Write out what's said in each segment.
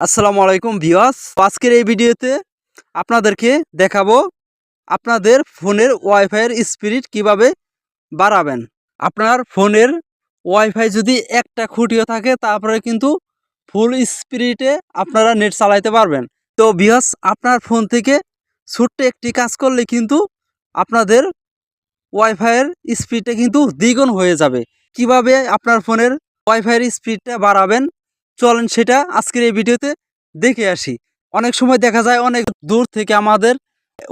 আসসালামু আলাইকুম ভিউয়ার্স, আজকের এই ভিডিওতে আপনাদেরকে দেখাবো আপনাদের ফোনের ওয়াইফাইয়ের স্পিড কিভাবে বাড়াবেন। আপনার ফোনের ওয়াইফাই যদি একটা খুঁটিও থাকে তারপরে কিন্তু ফুল স্পিডে আপনারা নেট চালাইতে পারবেন। তো ভিউয়ার্স, আপনার ফোন থেকে ছোট্ট একটি কাজ করলে কিন্তু আপনাদের ওয়াইফাইয়ের স্পিডটা কিন্তু দ্বিগুণ হয়ে যাবে। কিভাবে আপনার ফোনের ওয়াইফাইয়ের স্পিডটা বাড়াবেন, চলেন সেটা আজকের এই ভিডিওতে দেখে আসি। অনেক সময় দেখা যায় অনেক দূর থেকে আমাদের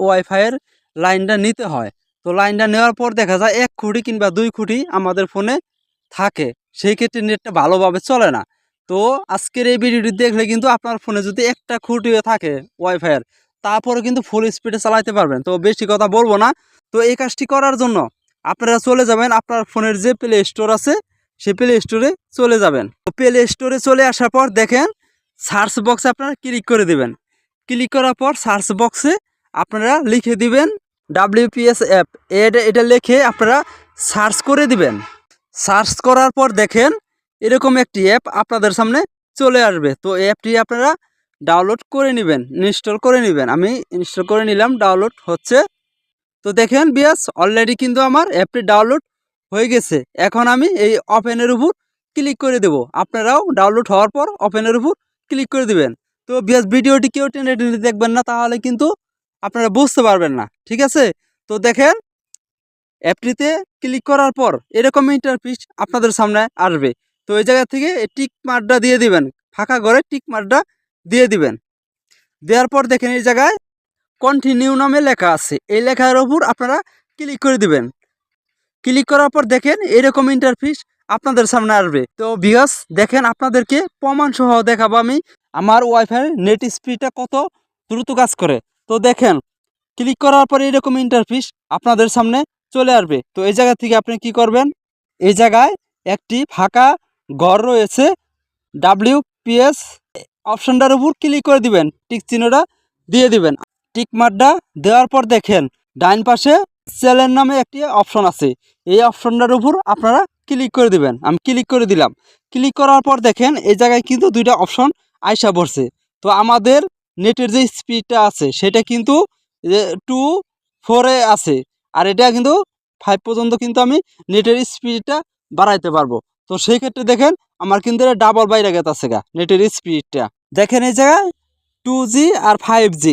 ওয়াইফাইয়ের লাইনটা নিতে হয়। তো লাইনটা নেওয়ার পর দেখা যায় 1 খুঁটি কিংবা 2 খুঁটি আমাদের ফোনে থাকে, সেই ক্ষেত্রে নেটটা ভালোভাবে চলে না। তো আজকের এই ভিডিওটি দেখলে কিন্তু আপনার ফোনে যদি একটা খুঁটিও থাকে ওয়াইফাইয়ের, তারপরে কিন্তু ফুল স্পিডে চালাতে পারবেন। তো বেশি কথা বলবো না। তো এই কাজটি করার জন্য আপনারা চলে যাবেন আপনার ফোনের যে প্লে স্টোর আছে সেই প্লে স্টোরে চলে যাবেন। তো প্লে স্টোরে চলে আসার পর দেখেন সার্চ বক্সে আপনারা ক্লিক করে দেবেন। ক্লিক করার পর সার্চ বক্সে আপনারা লিখে দিবেন WPS অ্যাপ। এটা লিখে আপনারা সার্চ করে দিবেন। সার্চ করার পর দেখেন এরকম একটি অ্যাপ আপনাদের সামনে চলে আসবে। তো অ্যাপটি আপনারা ডাউনলোড করে নেবেন, ইনস্টল করে নেবেন। আমি ইনস্টল করে নিলাম, ডাউনলোড হচ্ছে। তো দেখেন বিয়াস, অলরেডি কিন্তু আমার অ্যাপটি ডাউনলোড হয়ে গেছে। এখন আমি এই ওপেনের উপর ক্লিক করে দেব। আপনারাও ডাউনলোড হওয়ার পর ওপেনের উপর ক্লিক করে দিবেন। তো বিয়াস, ভিডিওটি কেউ টেনে টেনে দেখবেন না, তাহলে কিন্তু আপনারা বুঝতে পারবেন না, ঠিক আছে? তো দেখেন অ্যাপটিতে ক্লিক করার পর এরকম ইন্টারফেস আপনাদের সামনে আসবে। তো এই জায়গা থেকে টিক মার্কটা দিয়ে দিবেন, ফাঁকা ঘরে টিক মার্কটা দিয়ে দিবেন। দেওয়ার পর দেখেন এই জায়গায় কন্টিনিউ নামে লেখা আছে, এই লেখার উপর আপনারা ক্লিক করে দিবেন। ক্লিক করার পর দেখেন এরকম ইন্টারফেস আপনাদের সামনে আসবে। তো ভিউয়ার্স, দেখেন আপনাদেরকে প্রমাণ সহ দেখাবো আমি আমার ওয়াইফাই নেট স্পিডটা কত দ্রুত কাজ করে। তো দেখেন ক্লিক করার পরে এরকম ইন্টারফেস আপনাদের সামনে চলে আসবে। তো এই জায়গা থেকে আপনি কি করবেন, এই জায়গায় একটি ফাঁকা ঘর রয়েছে, WPS অপশনটার উপর ক্লিক করে দিবেন, টিক চিহ্নটা দিয়ে দিবেন। টিক মার্কটা দেওয়ার পর দেখেন ডাইন পাশে চ্যানেল নামে একটি অপশন আছে, এই অপশনটার উপর আপনারা ক্লিক করে দিবেন। আমি ক্লিক করে দিলাম। ক্লিক করার পর দেখেন এই জায়গায় কিন্তু দুইটা অপশন আইসা পড়ছে। তো আমাদের নেটের যে স্পিডটা আছে সেটা কিন্তু 2.4 আছে, আর এটা কিন্তু 5 পর্যন্ত কিন্তু আমি নেটের স্পিডটা বাড়াইতে পারবো। তো সেই ক্ষেত্রে দেখেন আমার কিন্তু এটা ডাবল বাইরে গেছে গা নেটের স্পিডটা। দেখেন এই জায়গায় 2G আর 5G,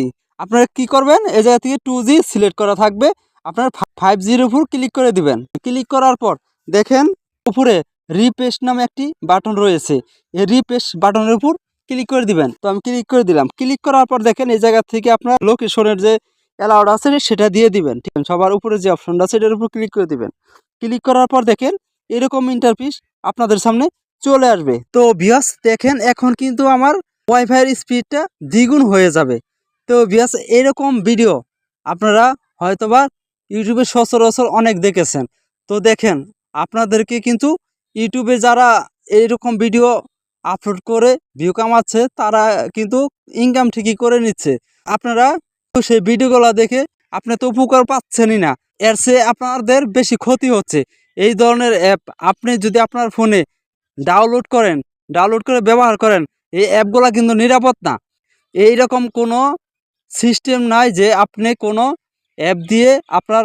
আপনারা কি করবেন, এই জায়গা থেকে 2G সিলেক্ট করা থাকবে, আপনার 5Gর উপর ক্লিক করে দিবেন। ক্লিক করার পর দেখেন উপরে রিফ্রেশ নামে একটি বাটন রয়েছে, এই রিফ্রেশ বাটনের উপর ক্লিক করে দিবেন। তো আমি ক্লিক করে দিলাম। ক্লিক করার পর দেখেন এই জায়গা থেকে আপনার লোকেশনের যে অ্যালাউড আছে সেটা দিয়ে দিবেন, ঠিক আছে? সবার উপরে যে অপশনটা আছে সেটার উপর ক্লিক করে দিবেন। ক্লিক করার পর দেখেন এরকম ইন্টারফেস আপনাদের সামনে চলে আসবে। তো ভিউয়ার্স, দেখেন এখন কিন্তু আমার ওয়াইফাইয়ের স্পিডটা দ্বিগুণ হয়ে যাবে। তো ভিউয়ার্স, এরকম ভিডিও আপনারা হয়তোবা ইউটিউবে সচরাচর অনেক দেখেছেন। তো দেখেন আপনাদেরকে কিন্তু ইউটিউবে যারা এইরকম ভিডিও আপলোড করে ভিউ কামাচ্ছে তারা কিন্তু ইনকাম ঠিকই করে নিচ্ছে। আপনারা তো সেই ভিডিওগুলো দেখে আপনি তো উপকার পাচ্ছেনই না, এর চেয়ে আপনাদের বেশি ক্ষতি হচ্ছে। এই ধরনের অ্যাপ আপনি যদি আপনার ফোনে ডাউনলোড করেন, ডাউনলোড করে ব্যবহার করেন, এই অ্যাপগুলো কিন্তু নিরাপদ না। এইরকম কোনো সিস্টেম নাই যে আপনি কোনো অ্যাপ দিয়ে আপনার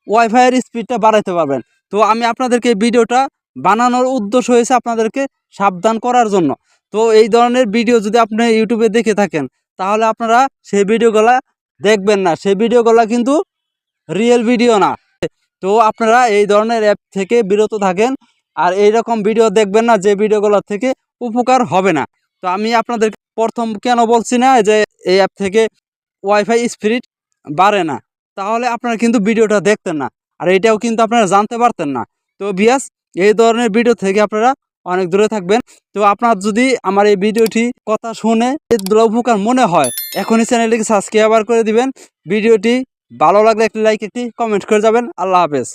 ওয়াইফাইয়ের স্পিডটা বাড়াইতে পারবেন। তো আমি আপনাদেরকে এই ভিডিওটা বানানোর উদ্দেশ্য হয়েছে আপনাদেরকে সাবধান করার জন্য। তো এই ধরনের ভিডিও যদি আপনি ইউটিউবে দেখে থাকেন তাহলে আপনারা সেই ভিডিওগুলা দেখবেন না, সেই ভিডিওগুলা কিন্তু রিয়েল ভিডিও না। তো আপনারা এই ধরনের অ্যাপ থেকে বিরত থাকেন, আর এইরকম ভিডিও দেখবেন না যে ভিডিওগুলো থেকে উপকার হবে না। তো আমি আপনাদের প্রথম কেন বলছি না যে এই অ্যাপ থেকে ওয়াইফাই স্পিড বাড়ে না, তাহলে আপনারা কিন্তু ভিডিওটা দেখতেন না, আর এটাও কিন্তু আপনারা জানতে পারতেন না। তো ভিউয়ার্স, এই ধরনের ভিডিও থেকে আপনারা অনেক দূরে থাকবেন। তো আপনার যদি আমার এই ভিডিওটি কথা শুনে উপকার মনে হয়, এখনই চ্যানেলটিকে সাবস্ক্রাইব করে দিবেন। ভিডিওটি ভালো লাগলে একটি লাইক, একটি কমেন্ট করে যাবেন। আল্লাহ হাফেজ।